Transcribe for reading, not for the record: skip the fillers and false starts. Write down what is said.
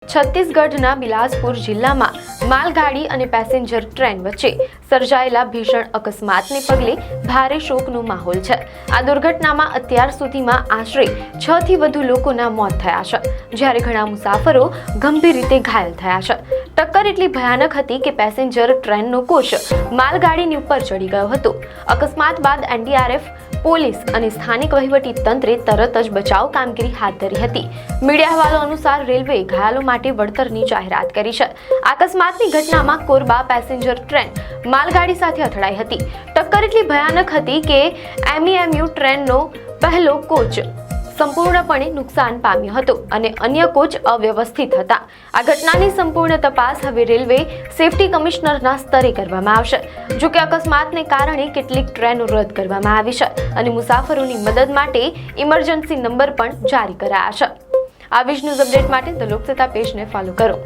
છત્તીસગઢના બિલાસપુર જિલ્લામાં માલગાડી અને પેસેન્જર ટ્રેન વચ્ચે સર્જાયેલા ભીષણ અકસ્માતને પગલે ભારે શોકનો માહોલ છે। આ દુર્ઘટનામાં અત્યાર સુધીમાં આશરે 6 થી વધુ લોકોના મોત થયા છે, જ્યારે ઘણા મુસાફરો ગંભીર રીતે ઘાયલ થયા છે। ટક્કર એટલી ભયાનક હતી કે પેસેન્જર ટ્રેનનો કોચ માલગાડીની ઉપર ચડી ગયો હતો। અકસ્માત બાદ એનડીઆરએફ, પોલીસ અને સ્થાનિક વહીવટી તંત્રે તરત જ બચાવ કામગીરી હાથ ધરી હતી। મીડિયા અહેવાલો અનુસાર રેલવે ઘાયલો માટે વળતરની જાહેરાત કરી છે। અકસ્માતની ઘટનામાં કોરબા પેસેન્જર ટ્રેન માલગાડી સાથે અથડાઈ હતી। ટક્કર એટલી ભયાનક હતી કે એમઈએમયુ ટ્રેનનો પહેલો કોચ સંપૂર્ણપણે નુકસાન પામ્યો હતો અને અન્ય કોચ અવ્યવસ્થિત હતા। આ ઘટનાની સંપૂર્ણ તપાસ હવે રેલવે સેફટી કમિશનરના સ્તરે કરવામાં આવશે। જો કે અકસ્માતને કારણે કેટલીક ટ્રેનો રદ કરવામાં આવી છે અને મુસાફરોની મદદ માટે ઇમરજન્સી નંબર પણ જારી કરાયા છે। આવી જ ન્યૂઝ અપડેટ માટે ધ લોકસત્તા પેજને ફોલો કરો।